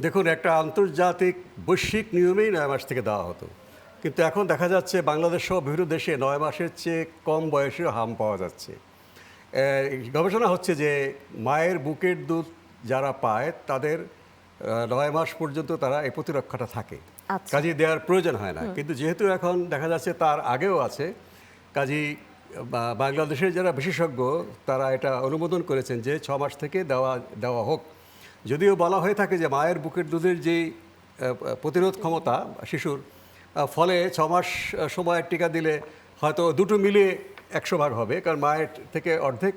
দেখুন, একটা আন্তর্জাতিক বৈশ্বিক নিয়মেই ৯ মাস থেকে দেওয়া হতো, কিন্তু এখন দেখা যাচ্ছে বাংলাদেশ সহ বিভিন্ন দেশে ৯ মাসের চেয়ে কম বয়সেও হাম পাওয়া যাচ্ছে। গবেষণা হচ্ছে যে মায়ের বুকের দুধ যারা পায় তাদের ৯ মাস পর্যন্ত তারা এই প্রতিরক্ষাটা থাকে, আচ্ছা। কাজেই দেওয়ার প্রয়োজন হয় না। কিন্তু যেহেতু এখন দেখা যাচ্ছে তার আগেও আছে, কাজেই বাংলাদেশের যারা বিশেষজ্ঞ তারা এটা অনুমোদন করেছেন যে ৬ মাস থেকে দেওয়া হোক। যদিও বলা হয়ে থাকে যে মায়ের বুকের দুধের যেই প্রতিরোধ ক্ষমতা শিশুর, ফলে ৬ মাস সময়ের টিকা দিলে হয়তো দুটো মিলিয়ে ১০০ ভাগ হবে, কারণ মায়ের থেকে অর্ধেক,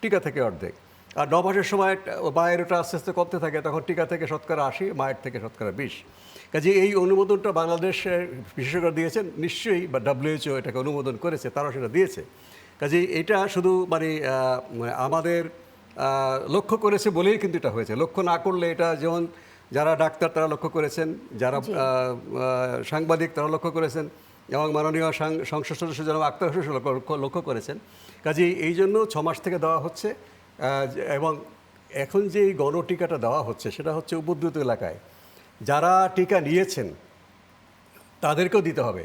টিকা থেকে অর্ধেক। আর ৯ মাসের সময় মায়ের ওটা আস্তে আস্তে কমতে থাকে, তখন টিকা থেকে ৮০%, মায়ের থেকে 20%। কাজে এই অনুমোদনটা বাংলাদেশের বিশেষজ্ঞ দিয়েছেন, নিশ্চয়ই বা WHO এটাকে অনুমোদন করেছে, তারাও সেটা দিয়েছে। কাজে এটা শুধু মানে আমাদের লক্ষ্য করেছে বলেই কিন্তু এটা হয়েছে। লক্ষ্য না করলে এটা, যেমন যারা ডাক্তার তারা লক্ষ্য করেছেন, যারা সাংবাদিক তারা লক্ষ্য করেছেন, এবং মাননীয় সংসদ সদস্য জনাব আক্তার হোসেন লক্ষ্য করেছেন। কাজেই এই জন্য ৬ মাস থেকে দেওয়া হচ্ছে। এবং এখন যে এই গণটিকাটা দেওয়া হচ্ছে সেটা হচ্ছে উপদ্রুত এলাকায় যারা টিকা নিয়েছেন তাদেরকেও দিতে হবে।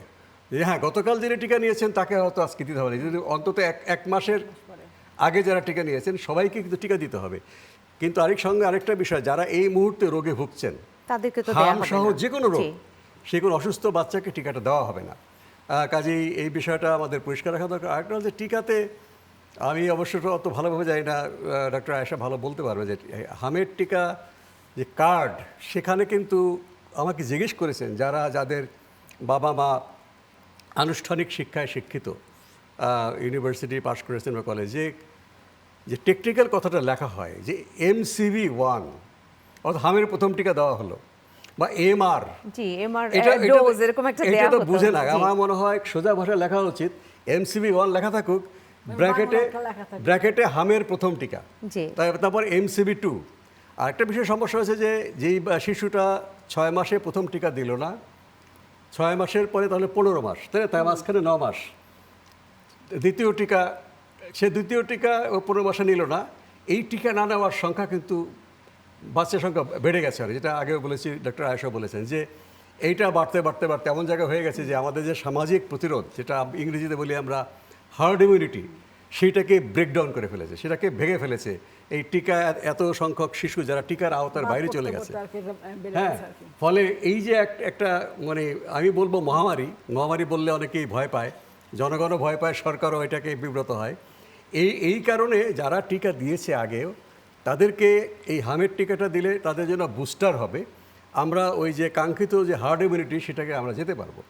যে হ্যাঁ, গতকাল যিনি টিকা নিয়েছেন তাকে হয়তো আজকে দিতে হবে, যদি অন্তত এক মাসের আগে যারা টিকা নিয়েছেন সবাইকে কিন্তু টিকা দিতে হবে। কিন্তু আরেকটা বিষয়, যারা এই মুহূর্তে রোগে ভুগছেন, তাদেরকে তো দেয়া হাম হবে সহ না। যে কোনো রোগ, জি। সে কোনো অসুস্থ বাচ্চাকে টিকাটা দেওয়া হবে না। কাজেই এই বিষয়টা আমাদের পরিষ্কার রাখা দরকার। আরেকটা হচ্ছে টিকাতে, আমি অবশ্য অত ভালোভাবে জানি না, ডক্টর আয়েশা ভালো বলতে পারবে, যে হামের টিকা যে কার্ড, সেখানে কিন্তু আমাকে জিজ্ঞেস করেছেন যাদের বাবা মা আনুষ্ঠানিক শিক্ষায় শিক্ষিত, ইউনিভার্সিটি পাশ করেছেন বা কলেজে, যে টেকনিক্যাল কথাটা লেখা হয় যে MCV1, অর্থাৎ হামের প্রথম টিকা দেওয়া হলো, বা MR, জি, এমআর এটা ডোজ এরকম একটা এটা দেয়া তো হতো। বুঝে না। জি। আমার মনে হয় সোজা ভাষায় লেখা উচিত MCV1 লেখা থাকুক, ব্র্যাকেটে হামের প্রথম টিকা, জি। তারপর MCV2। আর একটা বিশেষ সমস্যা হয়েছে যে যেই শিশুটা ৬ মাসে প্রথম টিকা দিল না, ৬ মাসের পরে তাহলে 15 মাস, তাই না? তাই মাঝখানে 9 মাস দ্বিতীয় টিকা, দ্বিতীয় টিকা ও 15 মাসে নিল না। এই টিকা না নেওয়ার সংখ্যা কিন্তু, বাচ্চার সংখ্যা বেড়ে গেছে। আর যেটা আগেও বলেছি, ডক্টর আয়েশা বলেছেন যে এইটা বাড়তে বাড়তে বাড়তে এমন জায়গায় হয়ে গেছে যে আমাদের যে সামাজিক প্রতিরোধ, যেটা ইংরেজিতে বলি আমরা হার্ড ইমিউনিটি, সেইটাকে ব্রেকডাউন করে ফেলেছে, সেটাকে ভেঙে ফেলেছে এই টিকা। এত সংখ্যক শিশু যারা টিকার আওতার বাইরে চলে গেছে, হ্যাঁ, ফলে এই যে একটা মানে আমি বলবো মহামারী বললে অনেকেই ভয় পায়, জনগণও ভয় পায়, সরকারও এটাকে বিব্রত হয়। এই কারণে যারা টিকা দিয়েছে আগেও, তাদেরকে এই হামের টিকাটা দিলে তাদের জন্য বুস্টার হবে। আমরা ওই যে কাঙ্ক্ষিত যে হার্ড ইমিউনিটি, সেটাকে আমরা যেতে পারবো।